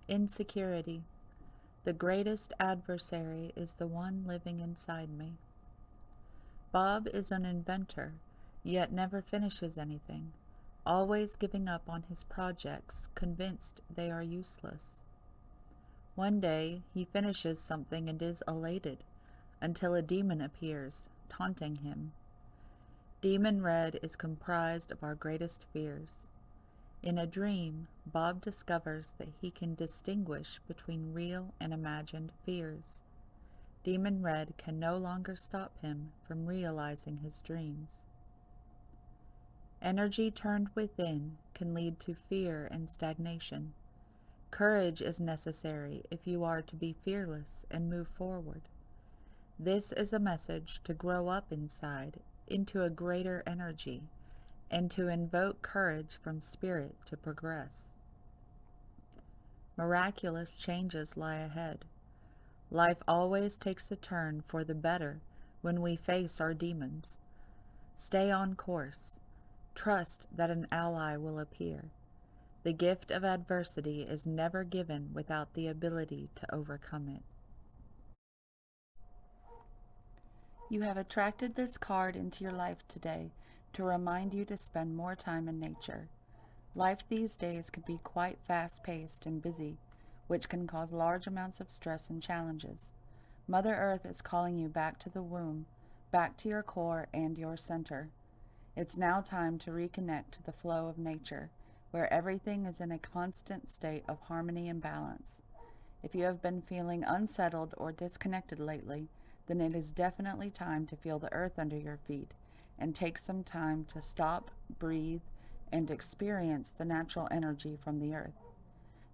Insecurity. The greatest adversary is the one living inside me. Bob is an inventor, yet never finishes anything, always giving up on his projects, convinced they are useless. One day he finishes something and is elated, until a demon appears, taunting him. Demon Red is comprised of our greatest fears. In a dream, Bob discovers that he can distinguish between real and imagined fears. Demon Red can no longer stop him from realizing his dreams. Energy turned within can lead to fear and stagnation. Courage is necessary if you are to be fearless and move forward. This is a message to grow up inside into a greater energy and to invoke courage from spirit to progress. Miraculous changes lie ahead. Life always takes a turn for the better when we face our demons. Stay on course. Trust that an ally will appear. The gift of adversity is never given without the ability to overcome it. You have attracted this card into your life today to remind you to spend more time in nature. Life these days can be quite fast-paced and busy, which can cause large amounts of stress and challenges. Mother Earth is calling you back to the womb, back to your core and your center. It's now time to reconnect to the flow of nature, where everything is in a constant state of harmony and balance. If you have been feeling unsettled or disconnected lately, then it is definitely time to feel the earth under your feet and take some time to stop, breathe, and experience the natural energy from the earth.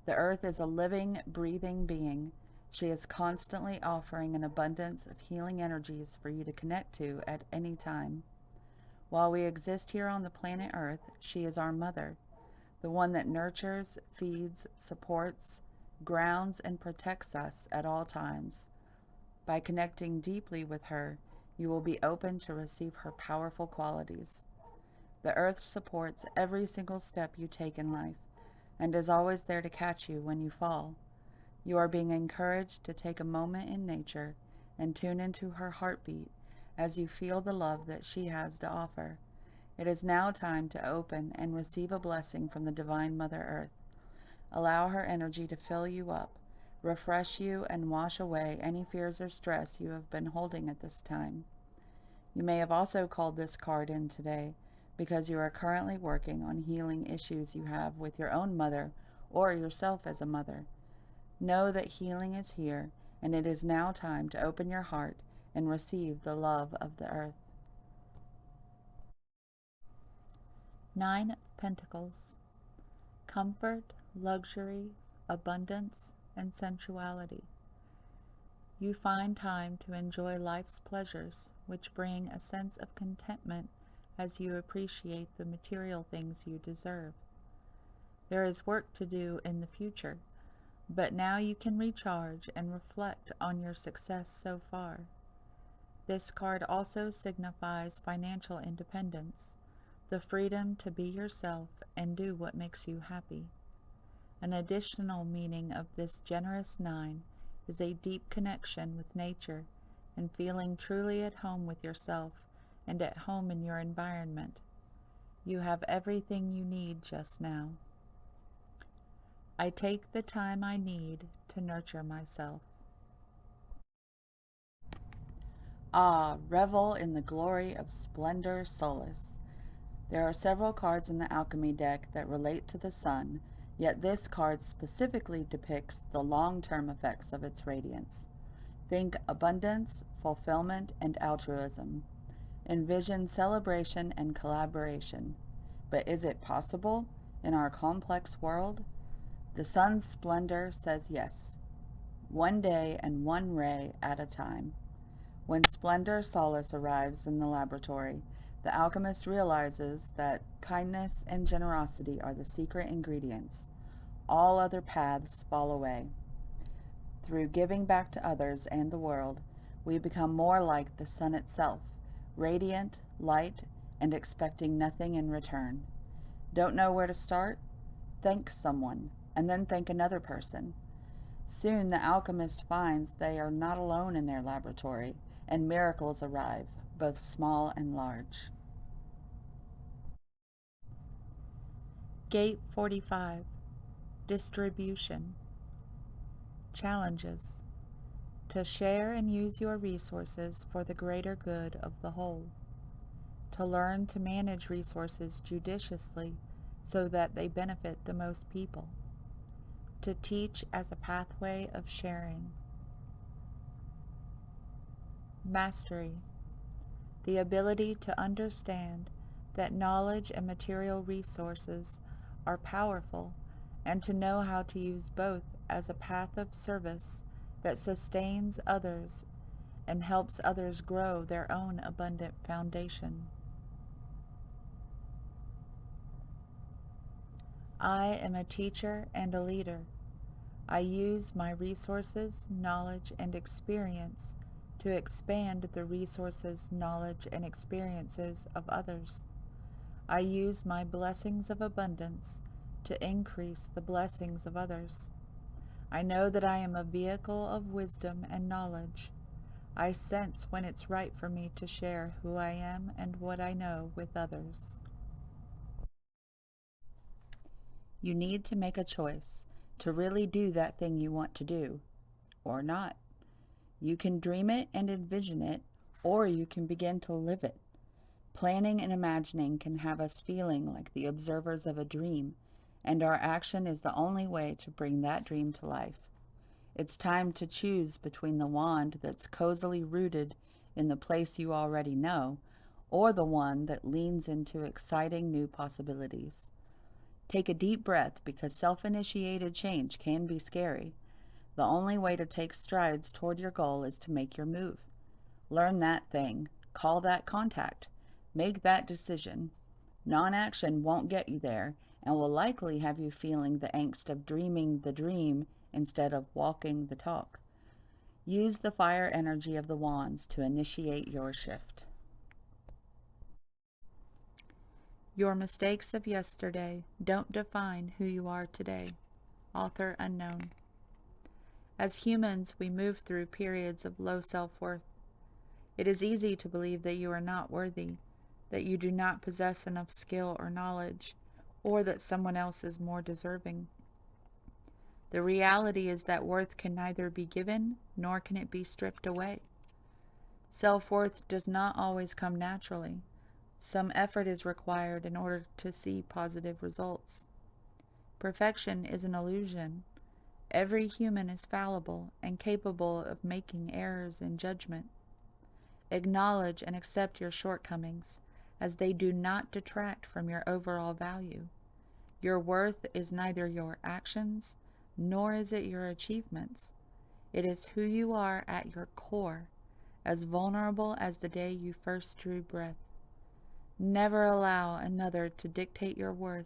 The earth is a living, breathing being. She is constantly offering an abundance of healing energies for you to connect to at any time. While we exist here on the planet Earth, she is our mother, the one that nurtures, feeds, supports, grounds, and protects us at all times. By connecting deeply with her, you will be open to receive her powerful qualities. The earth supports every single step you take in life and is always there to catch you when you fall. You are being encouraged to take a moment in nature and tune into her heartbeat as you feel the love that she has to offer. It is now time to open and receive a blessing from the Divine Mother Earth. Allow her energy to fill you up, refresh you, and wash away any fears or stress you have been holding at this time. You may have also called this card in today because you are currently working on healing issues you have with your own mother or yourself as a mother. Know that healing is here, and it is now time to open your heart and receive the love of the earth. 9 of Pentacles. Comfort, luxury, abundance, and sensuality. You find time to enjoy life's pleasures, which bring a sense of contentment as you appreciate the material things you deserve. There is work to do in the future, but now you can recharge and reflect on your success so far. This card also signifies financial independence, the freedom to be yourself and do what makes you happy. An additional meaning of this generous 9 is a deep connection with nature and feeling truly at home with yourself and at home in your environment. You have everything you need just now. I take the time I need to nurture myself. Revel in the glory of splendor, solace. There are several cards in the alchemy deck that relate to the sun, yet this card specifically depicts the long-term effects of its radiance. Think abundance, fulfillment, and altruism. Envision celebration and collaboration. But is it possible in our complex world? The sun's splendor says yes. One day and one ray at a time. When splendor solace arrives in the laboratory, the alchemist realizes that kindness and generosity are the secret ingredients. All other paths fall away. Through giving back to others and the world, we become more like the sun itself, radiant, light, and expecting nothing in return. Don't know where to start? Thank someone, and then thank another person. Soon the alchemist finds they are not alone in their laboratory, and miracles arrive, both small and large. Gate 45. Distribution. Challenges. To share and use your resources for the greater good of the whole. To learn to manage resources judiciously so that they benefit the most people. To teach as a pathway of sharing. Mastery. The ability to understand that knowledge and material resources are powerful, and to know how to use both as a path of service that sustains others and helps others grow their own abundant foundation. I am a teacher and a leader. I use my resources, knowledge, and experience to expand the resources, knowledge, and experiences of others. I use my blessings of abundance to increase the blessings of others. I know that I am a vehicle of wisdom and knowledge. I sense when it's right for me to share who I am and what I know with others. You need to make a choice to really do that thing you want to do, or not. You can dream it and envision it, or you can begin to live it. Planning and imagining can have us feeling like the observers of a dream, and our action is the only way to bring that dream to life. It's time to choose between the wand that's cozily rooted in the place you already know, or the one that leans into exciting new possibilities. Take a deep breath, because self-initiated change can be scary. The only way to take strides toward your goal is to make your move. Learn that thing. Call that contact. Make that decision. Non-action won't get you there, and will likely have you feeling the angst of dreaming the dream instead of walking the talk. Use the fire energy of the wands to initiate your shift. Your mistakes of yesterday don't define who you are today. Author unknown. As humans, we move through periods of low self-worth. It is easy to believe that you are not worthy, that you do not possess enough skill or knowledge, or that someone else is more deserving. The reality is that worth can neither be given nor can it be stripped away. Self-worth does not always come naturally. Some effort is required in order to see positive results. Perfection is an illusion. Every human is fallible and capable of making errors in judgment. Acknowledge and accept your shortcomings, as they do not detract from your overall value. Your worth is neither your actions, nor is it your achievements. It is who you are at your core, as vulnerable as the day you first drew breath. Never allow another to dictate your worth,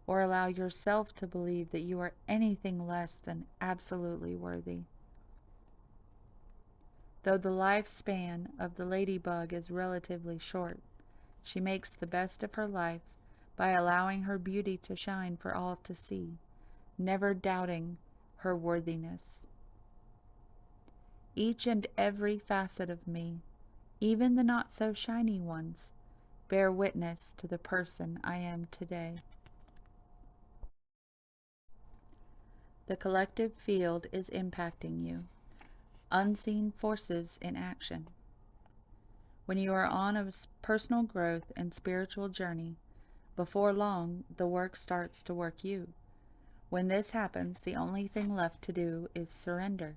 or allow yourself to believe that you are anything less than absolutely worthy. Though the lifespan of the ladybug is relatively short, she makes the best of her life by allowing her beauty to shine for all to see, never doubting her worthiness. Each and every facet of me, even the not so shiny ones, bear witness to the person I am today. The collective field is impacting you. Unseen forces in action. When you are on a personal growth and spiritual journey, before long, the work starts to work you. When this happens, the only thing left to do is surrender.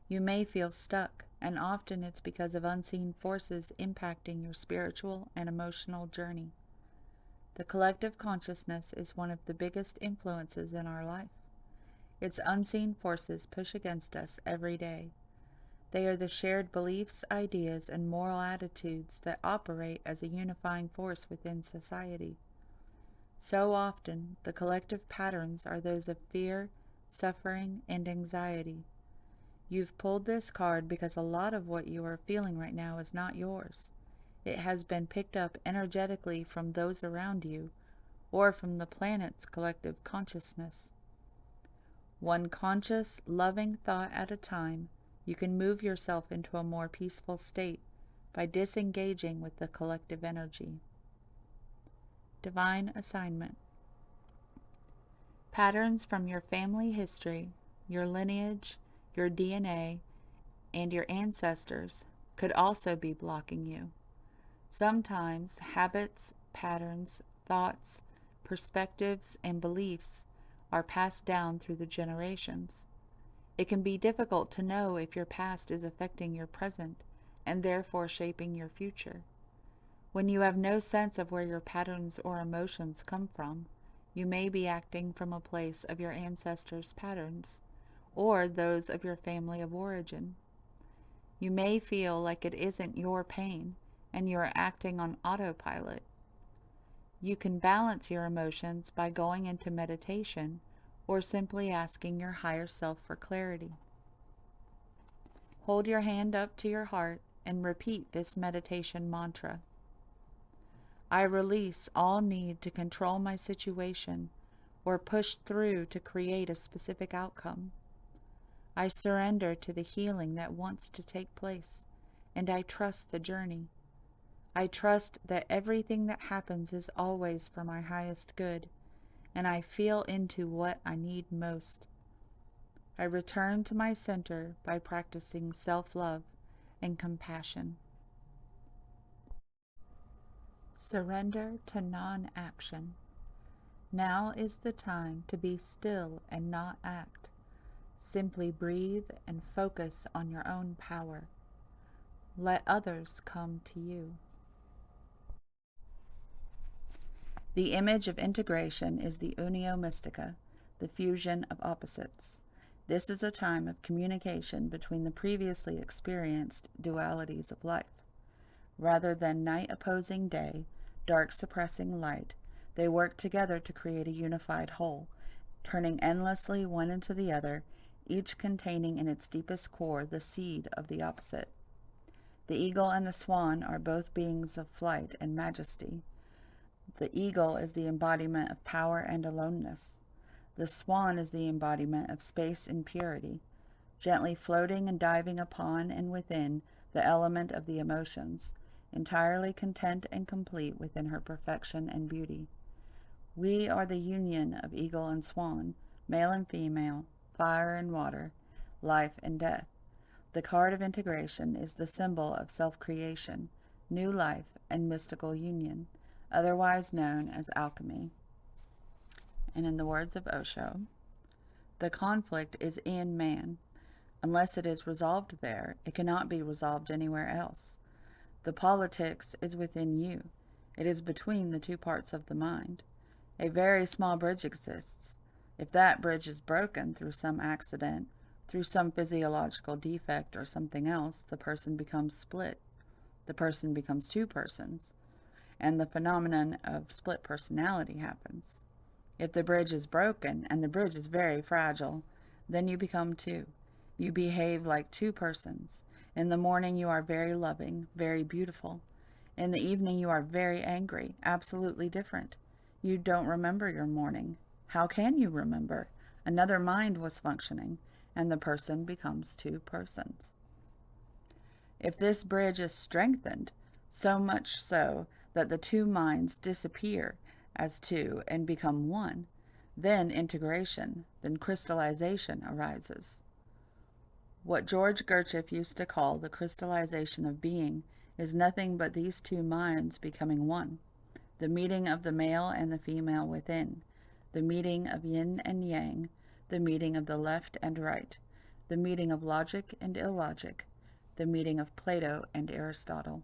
You may feel stuck, and often it's because of unseen forces impacting your spiritual and emotional journey. The collective consciousness is one of the biggest influences in our life. Its unseen forces push against us every day. They are the shared beliefs, ideas, and moral attitudes that operate as a unifying force within society. So often, the collective patterns are those of fear, suffering, and anxiety. You've pulled this card because a lot of what you are feeling right now is not yours. It has been picked up energetically from those around you, or from the planet's collective consciousness. One conscious, loving thought at a time, you can move yourself into a more peaceful state by disengaging with the collective energy. Divine assignment. Patterns from your family history, your lineage, your DNA, and your ancestors could also be blocking you. Sometimes habits, patterns, thoughts, perspectives, and beliefs are passed down through the generations. It can be difficult to know if your past is affecting your present and therefore shaping your future. When you have no sense of where your patterns or emotions come from, you may be acting from a place of your ancestors' patterns or those of your family of origin. You may feel like it isn't your pain and you are acting on autopilot. You can balance your emotions by going into meditation or simply asking your higher self for clarity. Hold your hand up to your heart and repeat this meditation mantra. I release all need to control my situation or push through to create a specific outcome. I surrender to the healing that wants to take place, and I trust the journey. I trust that everything that happens is always for my highest good, and I feel into what I need most. I return to my center by practicing self-love and compassion. Surrender to non-action. Now is the time to be still and not act. Simply breathe and focus on your own power. Let others come to you. The image of integration is the unio mystica, the fusion of opposites. This is a time of communication between the previously experienced dualities of life. Rather than night opposing day, dark suppressing light, they work together to create a unified whole, turning endlessly one into the other, each containing in its deepest core the seed of the opposite. The eagle and the swan are both beings of flight and majesty. The eagle is the embodiment of power and aloneness. The swan is the embodiment of space and purity, gently floating and diving upon and within the element of the emotions, entirely content and complete within her perfection and beauty. We are the union of eagle and swan, male and female, fire and water, life and death. The card of integration is the symbol of self-creation, new life, and mystical union, otherwise known as alchemy. And in the words of Osho, the conflict is in man. Unless it is resolved there, it cannot be resolved anywhere else. The politics is within you. It is between the two parts of the mind. A very small bridge exists. If that bridge is broken through some accident, through some physiological defect or something else, the person becomes split. The person becomes two persons, and the phenomenon of split personality happens. If the bridge is broken, and the bridge is very fragile, then you become two. You behave like two persons. In the morning you are very loving, very beautiful. In the evening you are very angry, absolutely different. You don't remember your morning. How can you remember? Another mind was functioning, and the person becomes two persons. If this bridge is strengthened, so much so that the two minds disappear as two and become one, then integration, then crystallization arises. What George Gurdjieff used to call the crystallization of being is nothing but these two minds becoming one, the meeting of the male and the female within, the meeting of yin and yang, the meeting of the left and right, the meeting of logic and illogic, the meeting of Plato and Aristotle.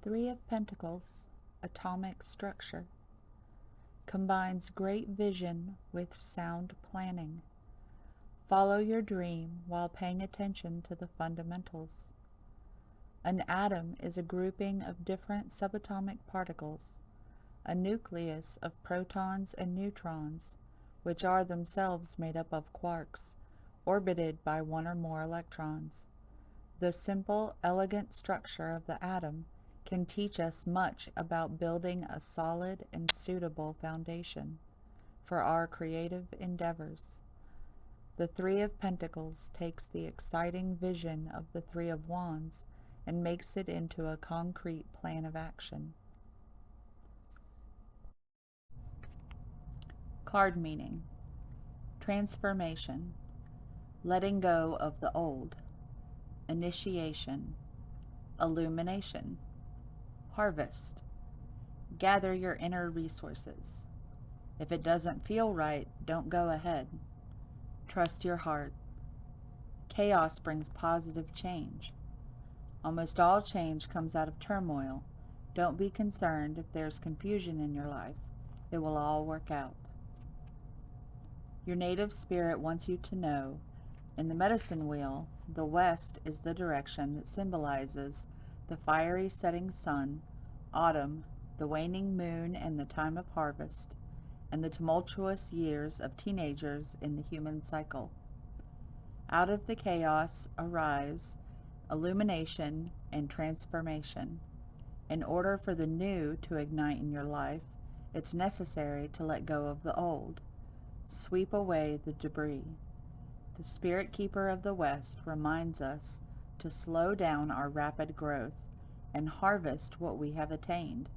Three of Pentacles, atomic structure, combines great vision with sound planning. Follow your dream while paying attention to the fundamentals. An atom is a grouping of different subatomic particles, a nucleus of protons and neutrons, which are themselves made up of quarks, orbited by one or more electrons. The simple, elegant structure of the atom can teach us much about building a solid and suitable foundation. for our creative endeavors. The Three of Pentacles takes the exciting vision of the Three of Wands and makes it into a concrete plan of action. Card meaning: transformation, letting go of the old, initiation, illumination, harvest. Gather your inner resources. If it doesn't feel right, don't go ahead. Trust your heart. Chaos brings positive change. Almost all change comes out of turmoil. Don't be concerned if there's confusion in your life. It will all work out. Your native spirit wants you to know, in the medicine wheel, the west is the direction that symbolizes the fiery setting sun, autumn, the waning moon and the time of harvest, and the tumultuous years of teenagers in the human cycle. Out of the chaos arise illumination and transformation. In order for the new to ignite in your life, it's necessary to let go of the old. Sweep away the debris. The Spirit Keeper of the West reminds us to slow down our rapid growth and harvest what we have attained.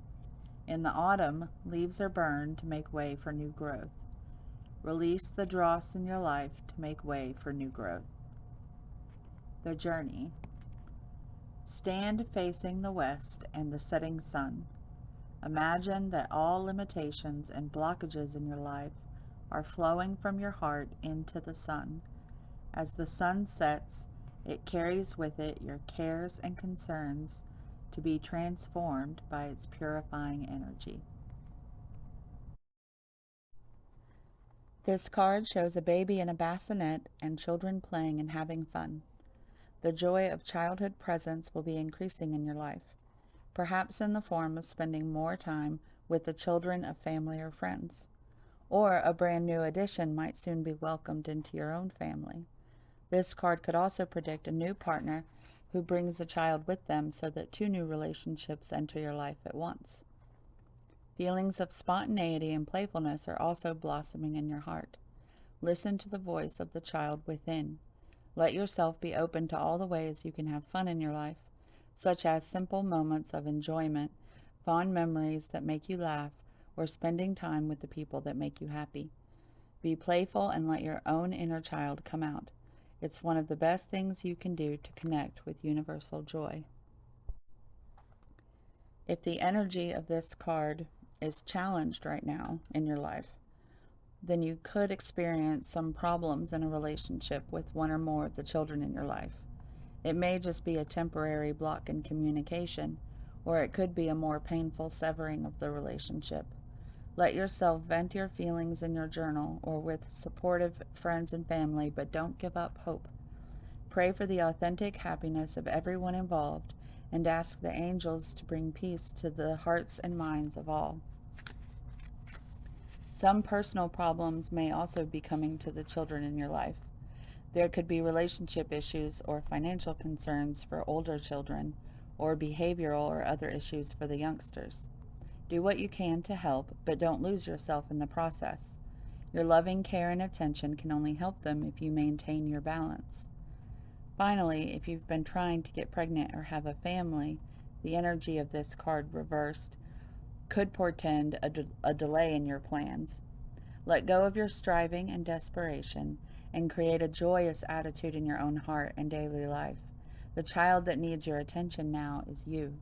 In the autumn, leaves are burned to make way for new growth. Release the dross in your life to make way for new growth. The journey. Stand facing the west and the setting sun. Imagine that all limitations and blockages in your life are flowing from your heart into the sun. As the sun sets, it carries with it your cares and concerns to be transformed by its purifying energy. This card shows a baby in a bassinet and children playing and having fun. The joy of childhood presence will be increasing in your life, perhaps in the form of spending more time with the children of family or friends. Or a brand new addition might soon be welcomed into your own family. This card could also predict a new partner who brings a child with them so that two new relationships enter your life at once. Feelings of spontaneity and playfulness are also blossoming in your heart. Listen to the voice of the child within. Let yourself be open to all the ways you can have fun in your life, such as simple moments of enjoyment, fond memories that make you laugh, or spending time with the people that make you happy. Be playful and let your own inner child come out. It's one of the best things you can do to connect with universal joy. If the energy of this card is challenged right now in your life, then you could experience some problems in a relationship with one or more of the children in your life. It may just be a temporary block in communication, or it could be a more painful severing of the relationship. Let yourself vent your feelings in your journal or with supportive friends and family, but don't give up hope. Pray for the authentic happiness of everyone involved and ask the angels to bring peace to the hearts and minds of all. Some personal problems may also be coming to the children in your life. There could be relationship issues or financial concerns for older children, or behavioral or other issues for the youngsters. Do what you can to help, but don't lose yourself in the process. Your loving care and attention can only help them if you maintain your balance. Finally, if you've been trying to get pregnant or have a family, the energy of this card reversed could portend a delay in your plans. Let go of your striving and desperation and create a joyous attitude in your own heart and daily life. The child that needs your attention now is you.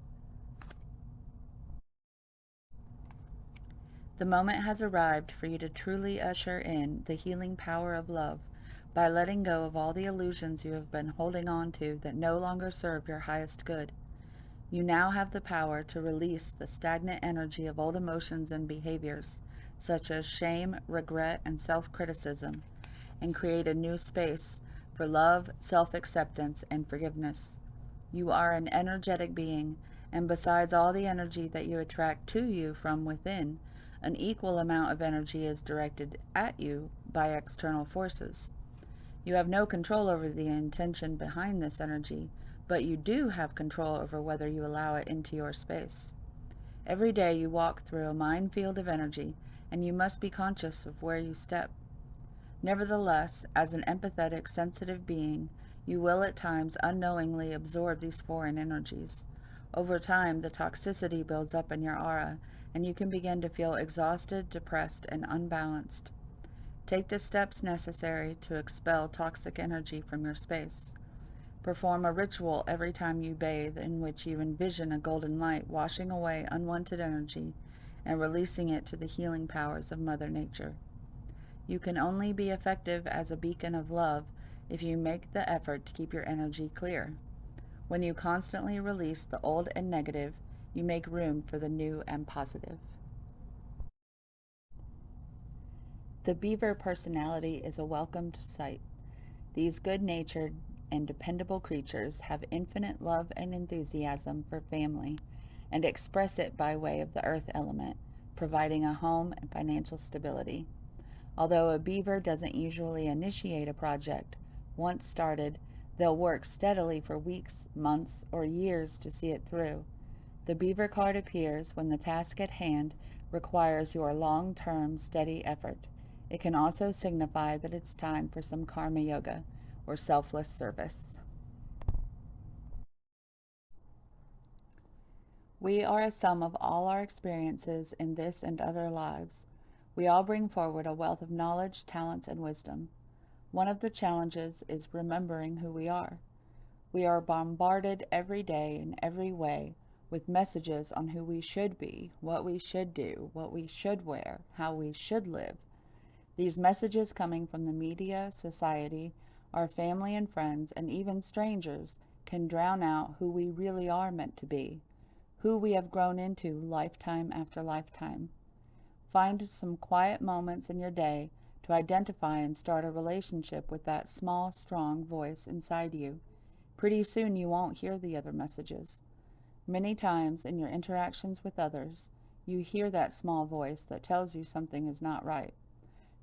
The moment has arrived for you to truly usher in the healing power of love by letting go of all the illusions you have been holding on to that no longer serve your highest good. You now have the power to release the stagnant energy of old emotions and behaviors, such as shame, regret, and self-criticism, and create a new space for love, self-acceptance, and forgiveness. You are an energetic being, and besides all the energy that you attract to you from within, an equal amount of energy is directed at you by external forces. You have no control over the intention behind this energy, but you do have control over whether you allow it into your space. Every day you walk through a minefield of energy, and you must be conscious of where you step. Nevertheless, as an empathetic, sensitive being, you will at times unknowingly absorb these foreign energies. Over time, the toxicity builds up in your aura, and you can begin to feel exhausted, depressed, and unbalanced. Take the steps necessary to expel toxic energy from your space. Perform a ritual every time you bathe in which you envision a golden light washing away unwanted energy and releasing it to the healing powers of Mother Nature. You can only be effective as a beacon of love if you make the effort to keep your energy clear. When you constantly release the old and negative, you make room for the new and positive. The Beaver Personality is a welcomed sight. These good-natured and dependable creatures have infinite love and enthusiasm for family and express it by way of the earth element, providing a home and financial stability. Although a beaver doesn't usually initiate a project, once started, they'll work steadily for weeks, months, or years to see it through. The beaver card appears when the task at hand requires your long-term, steady effort. It can also signify that it's time for some karma yoga or selfless service. We are a sum of all our experiences in this and other lives. We all bring forward a wealth of knowledge, talents, and wisdom. One of the challenges is remembering who we are. We are bombarded every day in every way with messages on who we should be, what we should do, what we should wear, how we should live. These messages coming from the media, society, our family and friends, and even strangers can drown out who we really are meant to be, who we have grown into lifetime after lifetime. Find some quiet moments in your day to identify and start a relationship with that small, strong voice inside you. Pretty soon you won't hear the other messages. Many times in your interactions with others, you hear that small voice that tells you something is not right.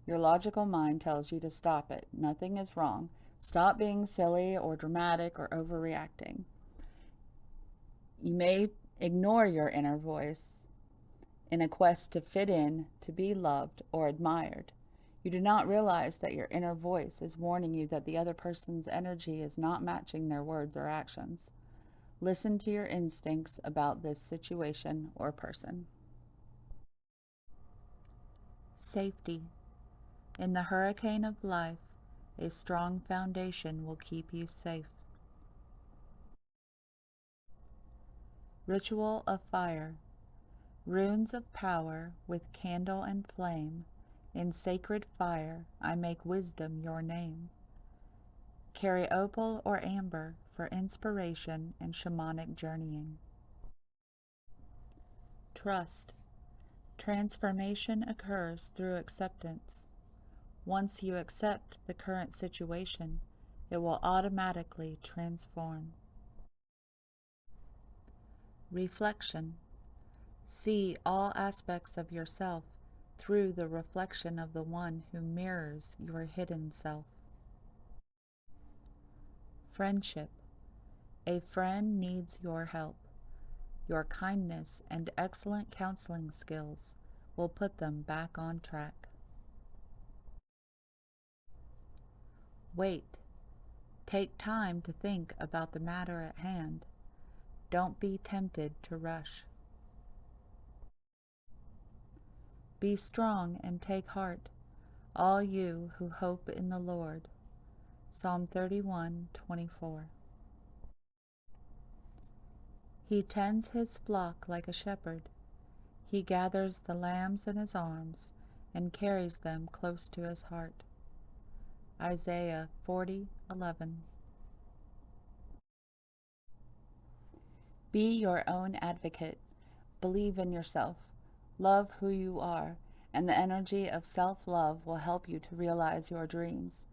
Your logical mind tells you to stop it. Nothing is wrong. Stop being silly or dramatic or overreacting. You may ignore your inner voice in a quest to fit in, to be loved or admired. You do not realize that your inner voice is warning you that the other person's energy is not matching their words or actions. Listen to your instincts about this situation or person. Safety. In the hurricane of life, a strong foundation will keep you safe. Ritual of fire. Runes of power with candle and flame. In sacred fire, I make wisdom your name. Carry opal or amber for inspiration and shamanic journeying. Trust. Transformation occurs through acceptance. Once you accept the current situation, it will automatically transform. Reflection. See all aspects of yourself through the reflection of the one who mirrors your hidden self. Friendship. A friend needs your help. Your kindness and excellent counseling skills will put them back on track. Wait. Take time to think about the matter at hand. Don't be tempted to rush. Be strong and take heart, all you who hope in the Lord. Psalm 31:24. He tends his flock like a shepherd. He gathers the lambs in his arms and carries them close to his heart. Isaiah 40:11. Be your own advocate. Believe in yourself. Love who you are, and the energy of self-love will help you to realize your dreams.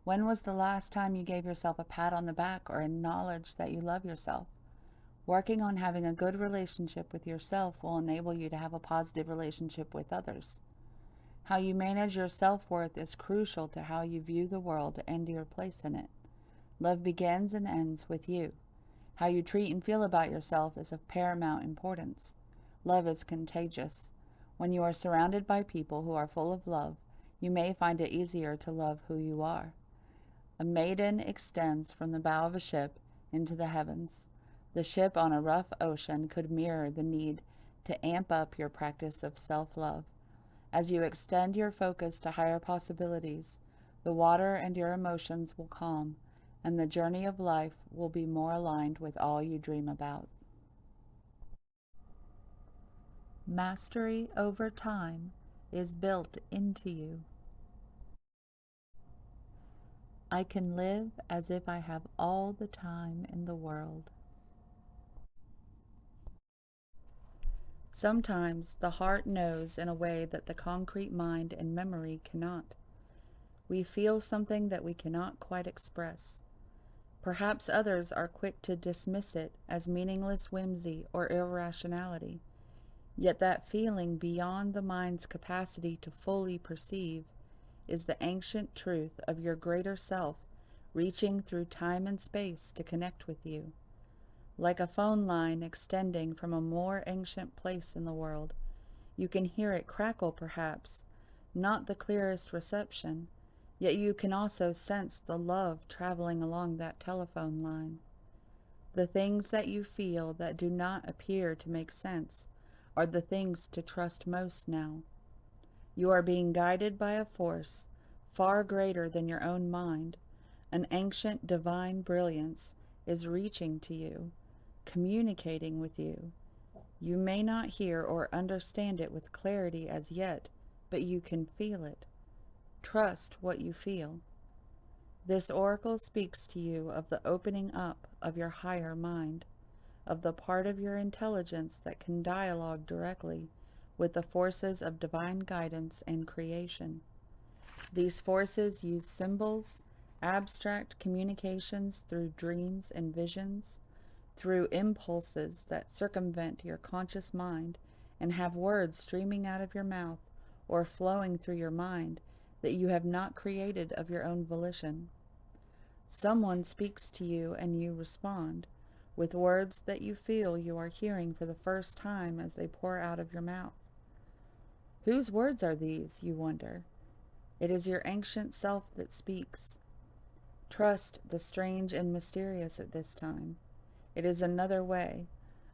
When was the last time you gave yourself a pat on the back or acknowledged that you love yourself? Working on having a good relationship with yourself will enable you to have a positive relationship with others. How you manage your self-worth is crucial to how you view the world and your place in it. Love begins and ends with you. How you treat and feel about yourself is of paramount importance. Love is contagious. When you are surrounded by people who are full of love, you may find it easier to love who you are. A maiden extends from the bow of a ship into the heavens. The ship on a rough ocean could mirror the need to amp up your practice of self-love. As you extend your focus to higher possibilities, the water and your emotions will calm, and the journey of life will be more aligned with all you dream about. Mastery over time is built into you. I can live as if I have all the time in the world. Sometimes the heart knows in a way that the concrete mind and memory cannot. We feel something that we cannot quite express. Perhaps others are quick to dismiss it as meaningless whimsy or irrationality. Yet that feeling beyond the mind's capacity to fully perceive is the ancient truth of your greater self reaching through time and space to connect with you. Like a phone line extending from a more ancient place in the world, you can hear it crackle perhaps, not the clearest reception, yet you can also sense the love traveling along that telephone line. The things that you feel that do not appear to make sense are the things to trust most now. You are being guided by a force far greater than your own mind. An ancient divine brilliance is reaching to you, communicating with you. You may not hear or understand it with clarity as yet, but you can feel it. Trust what you feel. This oracle speaks to you of the opening up of your higher mind, of the part of your intelligence that can dialogue directly with the forces of divine guidance and creation. These forces use symbols, abstract communications through dreams and visions, through impulses that circumvent your conscious mind and have words streaming out of your mouth or flowing through your mind that you have not created of your own volition. Someone speaks to you and you respond with words that you feel you are hearing for the first time as they pour out of your mouth. Whose words are these, you wonder? It is your ancient self that speaks. Trust the strange and mysterious at this time. It is another way,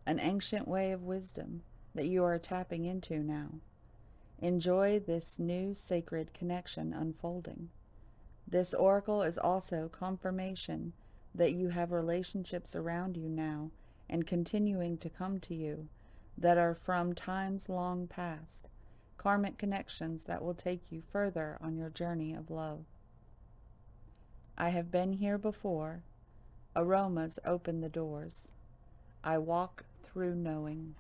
an ancient way of wisdom that you are tapping into now. Enjoy this new sacred connection unfolding. This oracle is also confirmation that you have relationships around you now and continuing to come to you that are from times long past, karmic connections that will take you further on your journey of love. I have been here before. Aromas open the doors. I walk through knowing.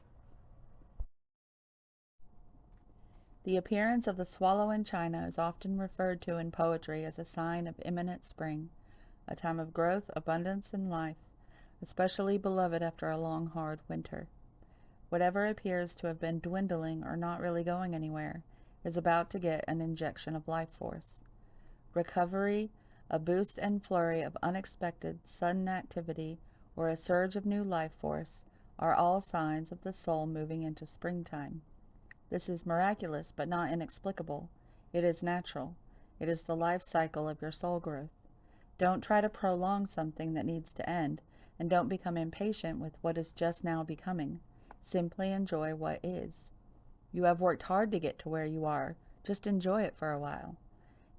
The appearance of the swallow in China is often referred to in poetry as a sign of imminent spring, a time of growth, abundance, and life, especially beloved after a long, hard winter. Whatever appears to have been dwindling or not really going anywhere is about to get an injection of life force. Recovery, a boost and flurry of unexpected, sudden activity, or a surge of new life force are all signs of the soul moving into springtime. This is miraculous but not inexplicable. It is natural. It is the life cycle of your soul growth. Don't try to prolong something that needs to end, and don't become impatient with what is just now becoming. Simply enjoy what is. You have worked hard to get to where you are. Just enjoy it for a while.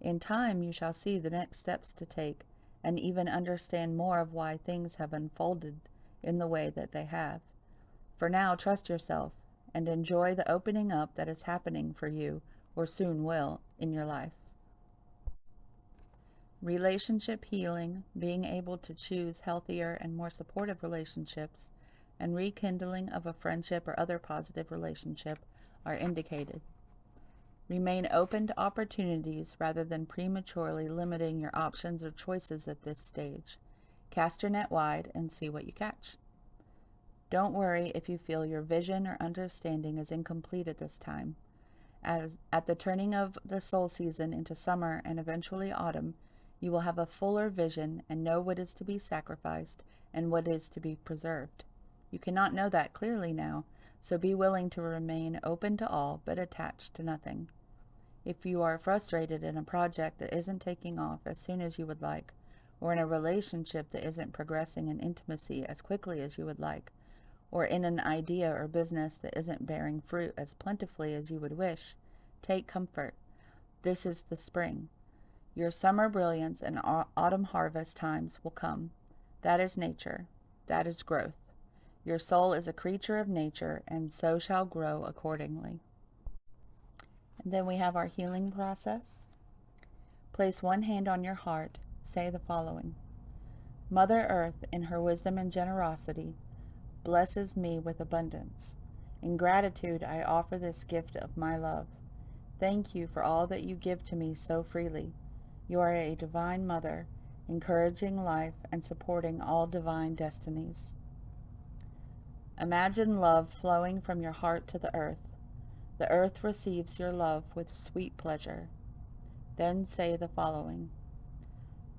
In time, you shall see the next steps to take, and even understand more of why things have unfolded in the way that they have. For now, trust yourself and enjoy the opening up that is happening for you, or soon will, in your life. Relationship healing, being able to choose healthier and more supportive relationships, and rekindling of a friendship or other positive relationship are indicated. Remain open to opportunities rather than prematurely limiting your options or choices at this stage. Cast your net wide and see what you catch. Don't worry if you feel your vision or understanding is incomplete at this time. As at the turning of the soul season into summer and eventually autumn, you will have a fuller vision and know what is to be sacrificed and what is to be preserved. You cannot know that clearly now, So be willing to remain open to all, but attached to nothing. If you are frustrated in a project that isn't taking off as soon as you would like, or in a relationship that isn't progressing in intimacy as quickly as you would like, or in an idea or business that isn't bearing fruit as plentifully as you would wish, take comfort. This is the spring. Your summer brilliance and autumn harvest times will come. That is nature. That is growth. Your soul is a creature of nature, and so shall grow accordingly. And then we have our healing process. Place one hand on your heart. Say the following. Mother Earth, in her wisdom and generosity, blesses me with abundance. In gratitude, I offer this gift of my love. Thank you for all that you give to me so freely. You are a divine mother, encouraging life and supporting all divine destinies. Imagine love flowing from your heart to the earth. The earth receives your love with sweet pleasure. Then say the following.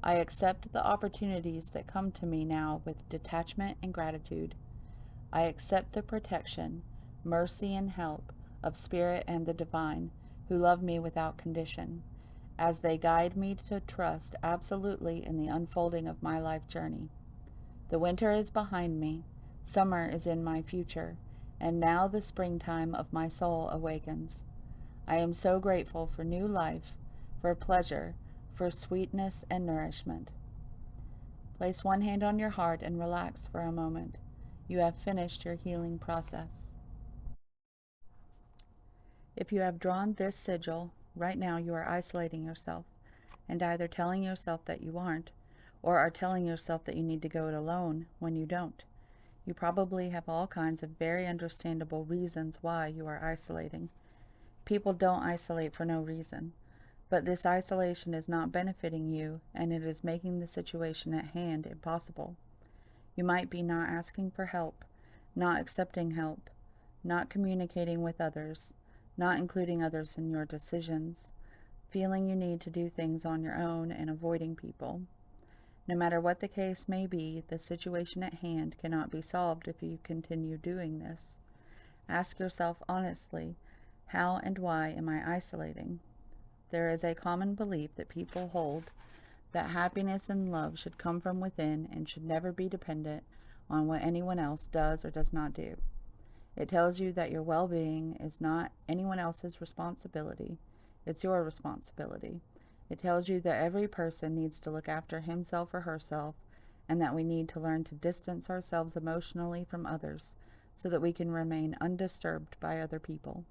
I accept the opportunities that come to me now with detachment and gratitude. I accept the protection, mercy, and help of Spirit and the Divine, who love me without condition, as they guide me to trust absolutely in the unfolding of my life journey. The winter is behind me, summer is in my future, and now the springtime of my soul awakens. I am so grateful for new life, for pleasure, for sweetness and nourishment. Place one hand on your heart and relax for a moment. You have finished your healing process. If you have drawn this sigil, right now you are isolating yourself and either telling yourself that you aren't, or are telling yourself that you need to go it alone when you don't. You probably have all kinds of very understandable reasons why you are isolating. People don't isolate for no reason, but this isolation is not benefiting you, and it is making the situation at hand impossible. You might be not asking for help, not accepting help, not communicating with others, not including others in your decisions, feeling you need to do things on your own, and avoiding people. No matter what the case may be, the situation at hand cannot be solved if you continue doing this. Ask yourself honestly, how and why am I isolating? There is a common belief that people hold that happiness and love should come from within and should never be dependent on what anyone else does or does not do. It tells you that your well-being is not anyone else's responsibility, it's your responsibility. It tells you that every person needs to look after himself or herself, and that we need to learn to distance ourselves emotionally from others so that we can remain undisturbed by other people.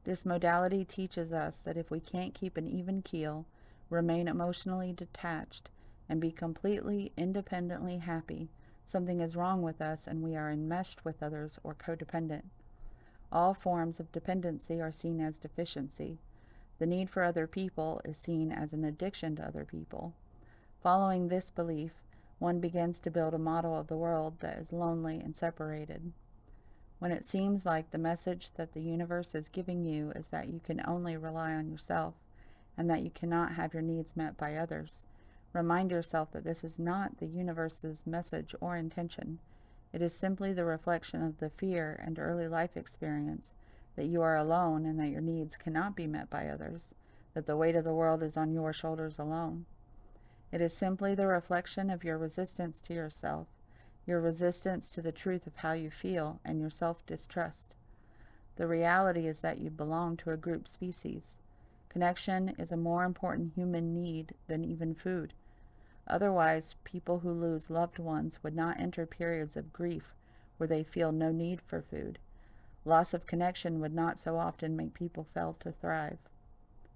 This modality teaches us that if we can't keep an even keel, remain emotionally detached, and be completely independently happy, something is wrong with us and we are enmeshed with others or codependent. All forms of dependency are seen as deficiency. The need for other people is seen as an addiction to other people. Following this belief, one begins to build a model of the world that is lonely and separated. When it seems like the message that the universe is giving you is that you can only rely on yourself and that you cannot have your needs met by others, remind yourself that this is not the universe's message or intention. It is simply the reflection of the fear and early life experience that you are alone and that your needs cannot be met by others, that the weight of the world is on your shoulders alone. It is simply the reflection of your resistance to yourself, your resistance to the truth of how you feel, and your self-distrust. The reality is that you belong to a group species. Connection is a more important human need than even food. Otherwise, people who lose loved ones would not enter periods of grief where they feel no need for food. Loss of connection would not so often make people fail to thrive.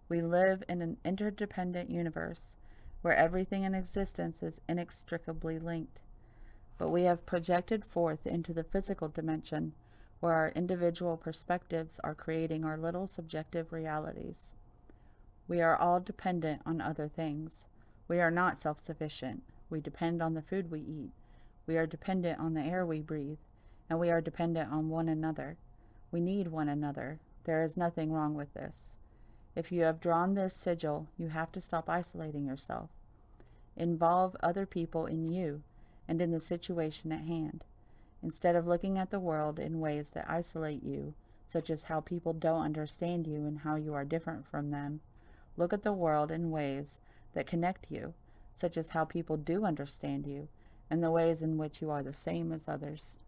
We live in an interdependent universe where everything in existence is inextricably linked. But we have projected forth into the physical dimension where our individual perspectives are creating our little subjective realities. We are all dependent on other things. We are not self-sufficient. We depend on the food we eat. We are dependent on the air we breathe. And we are dependent on one another. We need one another. There is nothing wrong with this. If you have drawn this sigil, you have to stop isolating yourself. Involve other people in you and in the situation at hand. Instead of looking at the world in ways that isolate you, such as how people don't understand you and how you are different from them, look at the world in ways that connect you, such as how people do understand you and the ways in which you are the same as others.